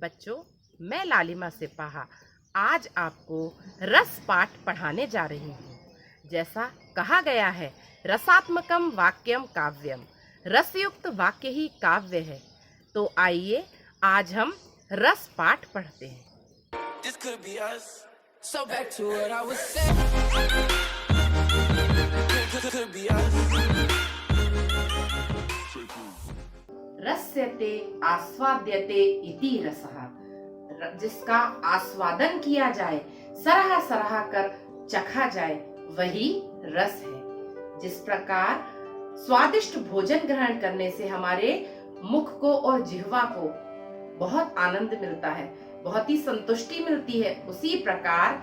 बच्चों, मैं लालिमा सिपाहा आज आपको रस पाठ पढ़ाने जा रही हूँ। जैसा कहा गया है, रसात्मकम वाक्यम काव्यम, रसयुक्त वाक्य ही काव्य है। तो आइए आज हम रस पाठ पढ़ते हैं। This could be us. So back to what I was saying. Could be us. रस्यते आस्वाद्यते इति रसः, जिसका आस्वादन किया जाए, सराहा सराहा कर चखा जाए, वही रस है। जिस प्रकार स्वादिष्ट भोजन ग्रहण करने से हमारे मुख को और जिह्वा को बहुत आनंद मिलता है, बहुत ही संतुष्टि मिलती है, उसी प्रकार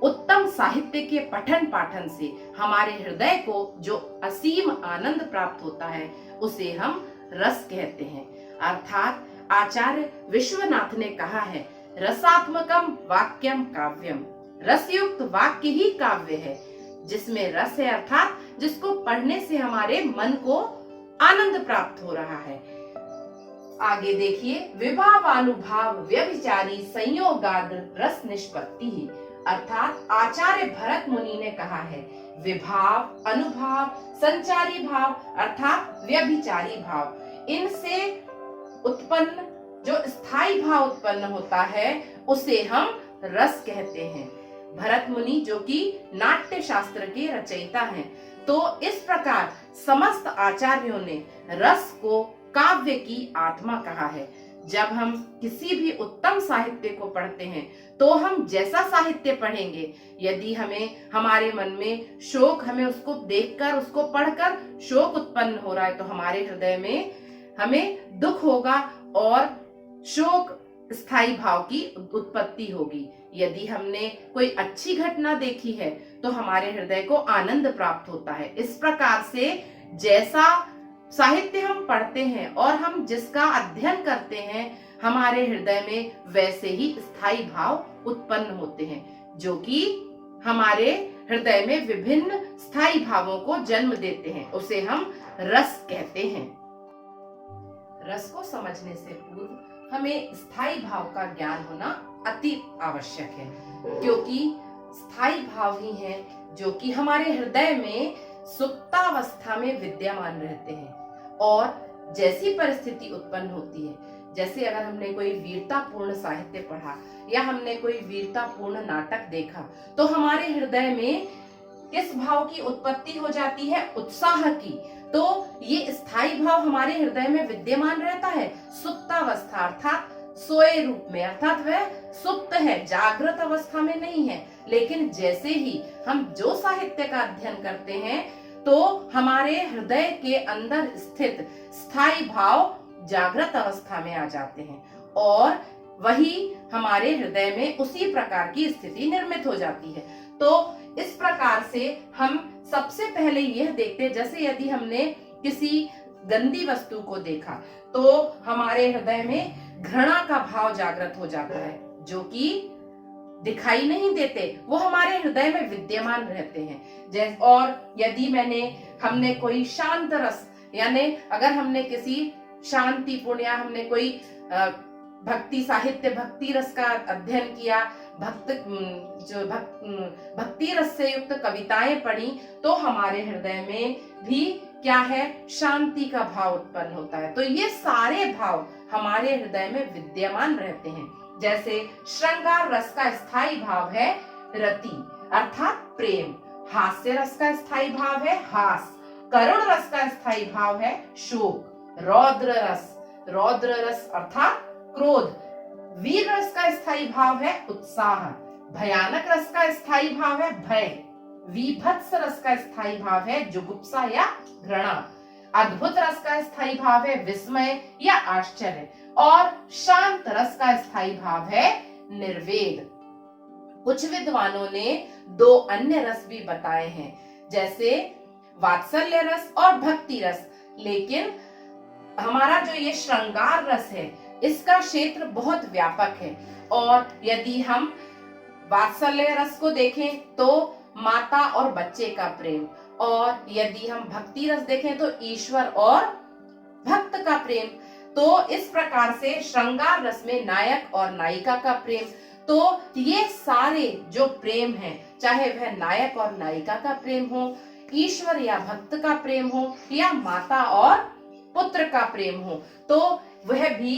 उत्तम साहित्य के पठन पाठन से हमारे हृदय को जो असीम आनंद प्राप्त होता है, उसे हम रस कहते हैं। अर्थात आचार्य विश्वनाथ ने कहा है, रसात्मकम वाक्यम काव्यम, रसयुक्त वाक्य ही काव्य है। जिसमें रस है, अर्थात जिसको पढ़ने से हमारे मन को आनंद प्राप्त हो रहा है। आगे देखिए, विभावानुभाव व्यभिचारी संयोगाद रस निष्पत्ति ही, अर्थात आचार्य भरत मुनि ने कहा है, विभाव, अनुभाव, संचारी भाव अर्थात व्यभिचारी भाव, इनसे उत्पन्न जो स्थायी भाव उत्पन्न होता है, उसे हम रस कहते हैं। भरत मुनि जो कि नाट्य शास्त्र के रचयिता हैं, तो इस प्रकार समस्त आचार्यों ने रस को काव्य की आत्मा कहा है। जब हम किसी भी उत्तम साहित्य को पढ़ते हैं, तो हम जैसा साहित्य पढ़ेंगे, यदि हमें हमारे मन में शोक, हमें उसको देखकर, उसको पढ़कर शोक उत्पन्न हो रहा है, तो हमारे हृदय में हमें दुख होगा और शोक स्थायी भाव की उत्पत्ति होगी। यदि हमने कोई अच्छी घटना देखी है, तो हमारे हृदय को आनंद प्राप्त होता है। इस प्रकार से जैसा साहित्य हम पढ़ते हैं और हम जिसका अध्ययन करते हैं, हमारे हृदय में वैसे ही स्थायी भाव उत्पन्न होते हैं, जो कि हमारे हृदय में विभिन्न स्थायी भावों को जन्म देते हैं। उसे हम रस कहते हैं। रस को समझने से पूर्व हमें स्थायी भाव का ज्ञान होना अति आवश्यक है, क्योंकि स्थायी भाव ही हैं जो कि हमारे हृदय में सुप्तावस्था में विद्यमान रहते हैं। और जैसी परिस्थिति उत्पन्न होती है, जैसे अगर हमने कोई वीरतापूर्ण साहित्य पढ़ा या हमने कोई वीरतापूर्ण नाटक देखा, तो हमारे हृदय में किस भाव की उत्पत्ति हो जाती है? उत्साह की। तो ये स्थायी भाव हमारे हृदय में विद्यमान रहता है सुप्तावस्था अर्थात सोए रूप में, अर्थात वह सुप्त है, जागृत अवस्था में नहीं है। लेकिन जैसे ही हम जो साहित्य का अध्ययन करते हैं, तो हमारे हृदय के अंदर स्थित स्थायी भाव जागृत अवस्था में आ जाते हैं और वही हमारे हृदय में उसी प्रकार की स्थिति निर्मित हो जाती है। तो इस प्रकार से हम सबसे पहले यह देखते हैं, जैसे यदि हमने किसी गंदी वस्तु को देखा, तो हमारे हृदय में घृणा का भाव जागृत हो जाता है, जो कि दिखाई नहीं देते, वो हमारे हृदय में विद्यमान रहते हैं। और यदि हमने कोई शांत रस, यानी अगर हमने किसी शांतिपूर्ण या हमने कोई भक्ति साहित्य, भक्ति रस का अध्ययन किया, भक्ति रस से युक्त कविताएं पढ़ी, तो हमारे हृदय में भी क्या है? शांति का भाव उत्पन्न होता है। तो ये सारे भाव हमारे हृदय में विद्यमान रहते हैं। जैसे श्रृंगार रस का स्थायी भाव है रति अर्थात प्रेम, हास्य रस का स्थायी भाव है हास, करुण रस का स्थायी भाव है शोक, रौद्र रस अर्थात क्रोध, वीर रस का स्थायी भाव है उत्साह, भयानक रस का स्थायी भाव है भय, वीभत्स रस का स्थायी भाव है जुगुप्सा या घृणा, अद्भुत रस का स्थायी भाव है विस्मय या आश्चर्य, और शांत रस का स्थायी भाव है निर्वेद। कुछ विद्वानों ने दो अन्य रस भी बताए हैं, जैसे वात्सल्य रस और भक्ति रस। लेकिन हमारा जो ये श्रृंगार रस है, इसका क्षेत्र बहुत व्यापक है। और यदि हम वात्सल्य रस को देखें, तो माता और बच्चे का प्रेम, और यदि हम भक्ति रस देखें, तो ईश्वर और भक्त का प्रेम। तो इस प्रकार से श्रृंगार रस में नायक और नायिका का प्रेम, तो ये सारे जो प्रेम है, चाहे वह नायक और नायिका का प्रेम हो, ईश्वर या भक्त का प्रेम हो, या माता और पुत्र का प्रेम हो, तो वह भी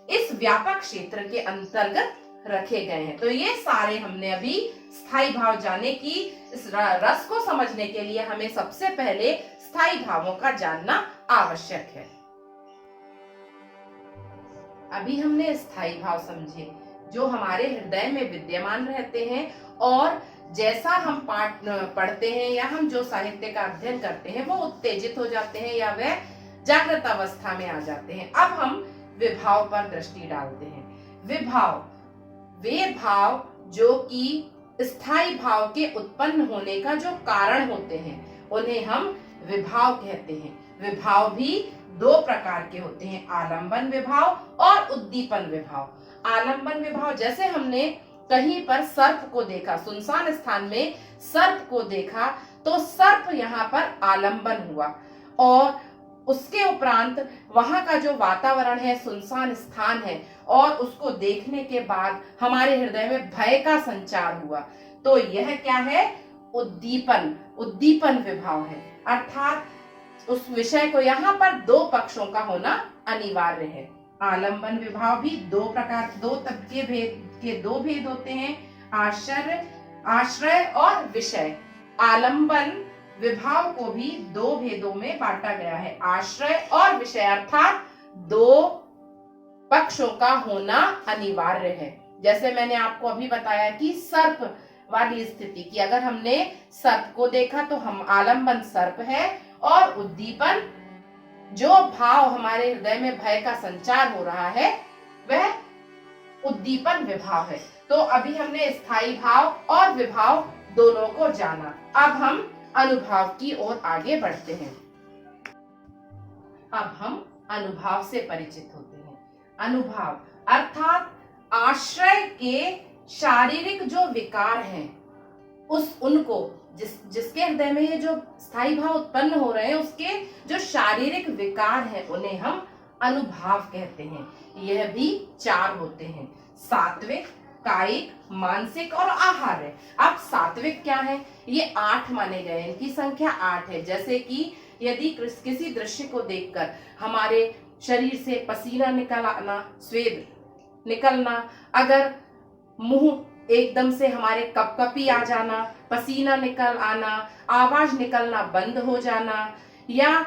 इस व्यापक क्षेत्र के अंतर्गत रखे गए हैं। तो ये सारे हमने अभी स्थायी भाव जाने की, इस रस को समझने के लिए हमें सबसे पहले स्थायी भावों का जानना आवश्यक है। अभी हमने स्थायी भाव समझे जो हमारे हृदय में विद्यमान रहते हैं, और जैसा हम पाठ पढ़ते हैं या हम जो साहित्य का अध्ययन करते हैं वो उत्तेजित हो जाते हैं या वह जागृत अवस्था में आ जाते हैं। अब हम विभाव पर दृष्टि डालते हैं। विभाव वे भाव जो कि स्थायी भाव के उत्पन्न होने का जो कारण होते हैं, उन्हें हम विभाव कहते हैं। विभाव भी दो प्रकार के होते हैं, आलंबन विभाव और उद्दीपन विभाव। आलंबन विभाव, जैसे हमने कहीं पर सर्प को देखा, सुनसान स्थान में सर्प को देखा, तो सर्प यहाँ पर आलंबन हुआ, और उसके उपरांत वहां का जो वातावरण है, सुनसान स्थान है, और उसको देखने के बाद हमारे हृदय में भय का संचार हुआ, तो यह क्या है? उद्दीपन विभाव है। अर्थात उस विषय को यहाँ पर दो पक्षों का होना अनिवार्य है। आलंबन विभाव भी दो प्रकार, दो तबके भेद के दो भेद होते हैं, आश्रय और विषय। आलंबन विभाव को भी दो भेदों में बांटा गया है, आश्रय और विषय, अर्थात दो पक्षों का होना अनिवार्य है। जैसे मैंने आपको अभी बताया कि सर्प वाली स्थिति की, अगर हमने सर्प को देखा तो हम आलंबन सर्प है, और उद्दीपन जो भाव हमारे हृदय में भय का संचार हो रहा है वह उद्दीपन विभाव है। तो अभी हमने स्थायी भाव और विभाव दोनों को जाना। अब हम अनुभव की ओर आगे बढ़ते हैं। अब हम अनुभव से परिचित होते हैं। अनुभव अर्थात आश्रय के शारीरिक जो विकार हैं, उनको जिसके हृदय में ये जो स्थायी भाव उत्पन्न हो रहे हैं, उसके जो शारीरिक विकार हैं उन्हें हम अनुभव कहते हैं। यह भी चार होते हैं, सात्विक, कायिक, मानसिक और आहार्य। अब सात्विक क्या है? ये 8 माने गए, इनकी संख्या 8 है। जैसे कि यदि किसी दृश्य को देखकर हमारे शरीर से पसीना निकल आना, स्वेद निकलना, अगर मुंह एकदम से हमारे कपकपी आ जाना, पसीना निकल आना, आवाज निकलना बंद हो जाना, या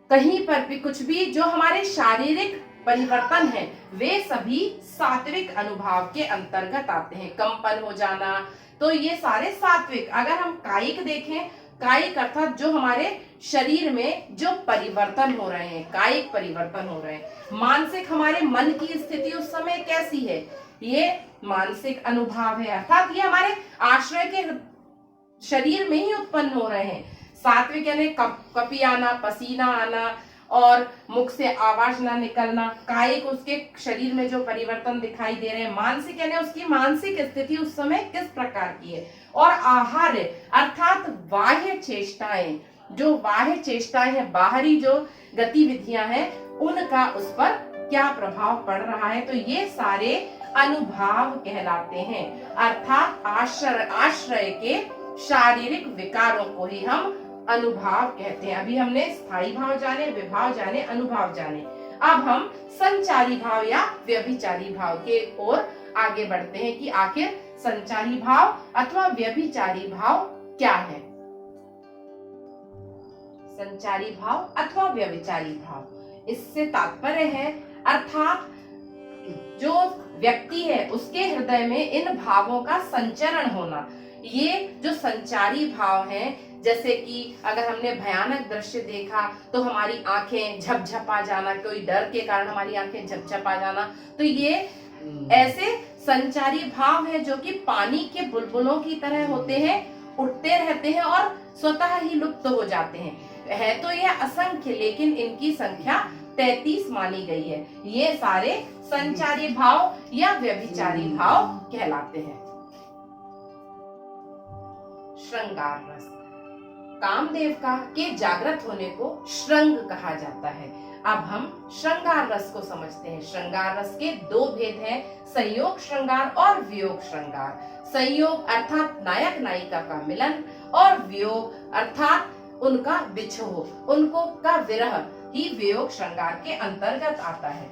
कहीं पर भी कुछ भी जो हमारे शारीरिक परिवर्तन है, वे सभी सात्विक अनुभव के अंतर्गत आते हैं। कंपन हो जाना, तो ये सारे सात्विक। अगर हम कायिक देखें, कायिक अर्थात जो हमारे शरीर में जो परिवर्तन हो रहे हैं, कायिक परिवर्तन हो रहे हैं। मानसिक, हमारे मन की स्थिति उस समय कैसी है, ये मानसिक अनुभव है, अर्थात ये हमारे आश्रय के शरीर में ही उत्पन्न हो रहे हैं। सात्विक यानी कपी आना, पसीना आना और मुख से आवाज ना निकलना, कायिक उसके शरीर में जो परिवर्तन दिखाई दे रहे हैं। मानसिक यानी उसकी मानसिक स्थिति उस समय किस प्रकार की है। और आहार्य अर्थात बाह्य चेष्टाएं, जो बाह्य चेष्टाएं हैं, बाहरी जो गतिविधियां हैं, उनका उस पर क्या प्रभाव पड़ रहा है, तो ये सारे अनुभव कहलाते हैं। अर्थात आश्रय के शारीरिक विकारों को ही हम अनुभव कहते हैं। अभी हमने स्थायी भाव जाने, विभाव जाने, अनुभव जाने। अब हम संचारी भाव या व्यभिचारी भाव के ओर आगे बढ़ते हैं कि आखिर संचारी भाव अथवा व्यभिचारी भाव क्या है। संचारी भाव अथवा व्यभिचारी भाव, इससे तात्पर्य है अर्थात जो व्यक्ति है उसके हृदय में इन भावों का संचरण होना। ये जो संचारी भाव हैं, जैसे कि अगर हमने भयानक दृश्य देखा तो हमारी आंखें झपझपा जाना, कोई डर के कारण हमारी आंखें झपझपा जाना, तो ये ऐसे संचारी भाव है जो कि पानी के बुलबुलों की तरह होते हैं, उठते रहते हैं और स्वतः ही लुप्त हो जाते हैं। है तो यह असंख्य, लेकिन इनकी संख्या 33 मानी गई है। ये सारे संचारी भाव या व्यभिचारी भाव कहलाते हैं। श्रृंगार रस, कामदेव का के जागृत होने को श्रृंग कहा जाता है। अब हम श्रृंगार रस को समझते हैं। श्रृंगार रस के दो भेद हैं, संयोग श्रृंगार और वियोग श्रृंगार। संयोग अर्थात नायक नायिका का मिलन और वियोग अर्थात उनका बिछोह, उनको का विरह ही वियोग श्रृंगार के अंतर्गत आता है।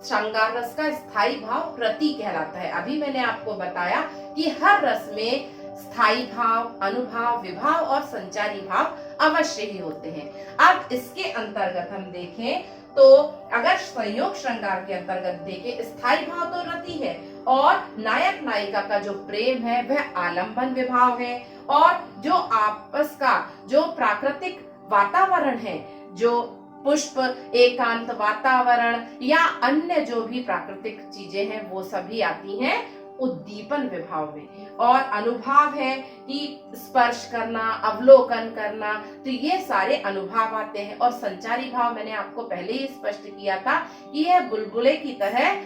श्रृंगार रस का स्थायी भाव रति कहलाता है। अभी मैंने आपको बताया कि हर रस में स्थायी भाव, अनुभाव, विभाव और संचारी भाव अवश्य ही होते हैं। अब इसके अंतर्गत हम देखें तो अगर संयोग श्रृंगार के अंतर्गत देखें, स्थायी भाव तो रति है और नायक नायिका का जो प्रेम है वह आलंबन विभाव है, और जो आपस का जो प्राकृतिक वातावरण है, जो पुष्प, एकांत वातावरण या अन्य जो भी प्राकृतिक चीजें हैं वो सभी आती हैं उद्दीपन विभाव में। और अनुभाव है कि स्पर्श करना, अवलोकन करना, तो ये सारे अनुभाव आते हैं। और संचारी भाव मैंने आपको पहले ही स्पष्ट किया था कि यह बुलबुले की तरह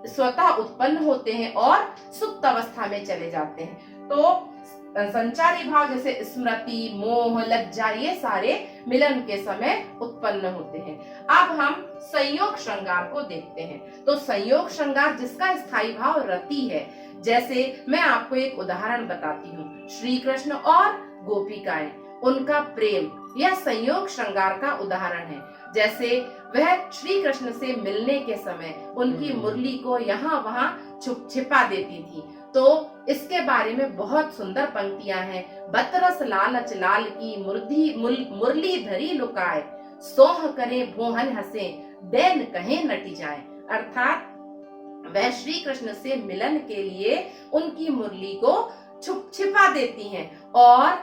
स्वतः उत्पन्न होते हैं और सुप्त अवस्था में चले जाते हैं। तो संचारी भाव जैसे स्मृति, मोह, लज्जा, ये सारे मिलन के समय उत्पन्न होते हैं। अब हम संयोग श्रृंगार को देखते हैं। तो संयोग श्रृंगार जिसका स्थायी भाव रति है, जैसे मैं आपको एक उदाहरण बताती हूँ, श्री कृष्ण और गोपिकाएं, उनका प्रेम यह संयोग श्रृंगार का उदाहरण है। जैसे वह श्री कृष्ण से मिलने के समय उनकी मुरली को यहाँ वहाँ छिपा देती थी। तो इसके बारे में बहुत सुंदर पंक्तियां हैं। बतरस लालच लाल की मुरली धरी लुकाए, सोह करे भोहन हंसे, बैन कहे नटी जाए। अर्थात वह श्री कृष्ण से मिलन के लिए उनकी मुरली को छिपा देती हैं और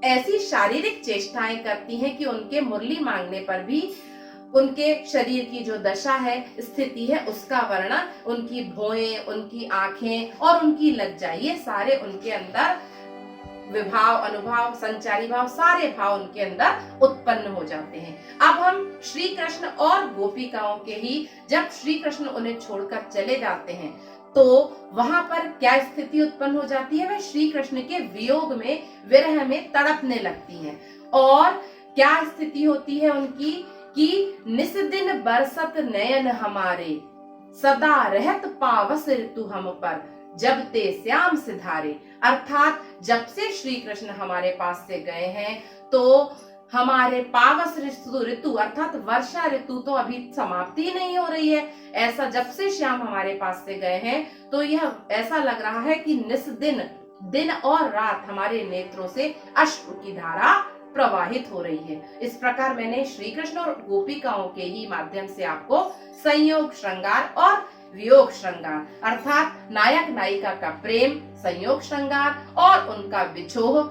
ऐसी शारीरिक चेष्टाएं करती हैं कि उनके मुरली मांगने पर भी उनके शरीर की जो दशा है, स्थिति है, उसका वर्णन, उनकी भौएं, उनकी आंखें और उनकी लज्जा, ये सारे उनके अंदर विभाव, अनुभाव, संचारी भाव, सारे भाव उनके अंदर उत्पन्न हो जाते हैं। अब हम श्री कृष्ण और गोपिकाओं के ही, जब श्री कृष्ण उन्हें छोड़कर चले जाते हैं तो वहां पर क्या स्थिति उत्पन्न हो जाती है, वह श्री कृष्ण के वियोग में, विरह में तड़पने लगती हैं। और क्या स्थिति होती है उनकी कि निस दिन बरसत नयन हमारे, सदा रहत पावस ऋतु हम पर, जब ते श्याम सिधारे। अर्थात जब से श्री कृष्ण हमारे पास से गए हैं तो हमारे पावस ऋतु अर्थात वर्षा ऋतु तो अभी समाप्ति नहीं हो रही है। ऐसा जब से श्याम हमारे पास से गए हैं तो यह ऐसा लग रहा है कि निस दिन, दिन और रात हमारे नेत्रों से अश्रु की धारा प्रवाहित हो रही है। इस प्रकार मैंने श्री कृष्ण और गोपिकाओं के ही माध्यम से आपको संयोग श्रृंगार और वियोग श्रृंगार अर्थात नायक नायिका का प्रेम संयोग श्रृंगार और उनका विछोह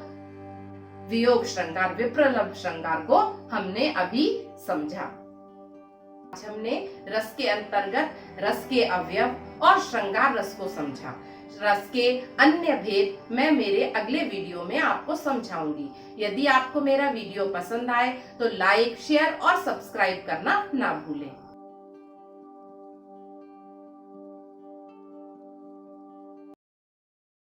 वियोग श्रृंगार, विप्रलभ श्रृंगार को हमने अभी समझा। आज हमने रस के अंतर्गत रस के अवयव और श्रृंगार रस को समझा। रस के अन्य भेद मैं मेरे अगले वीडियो में आपको समझाऊंगी। यदि आपको मेरा वीडियो पसंद आए तो लाइक, शेयर और सब्सक्राइब करना ना भूलें।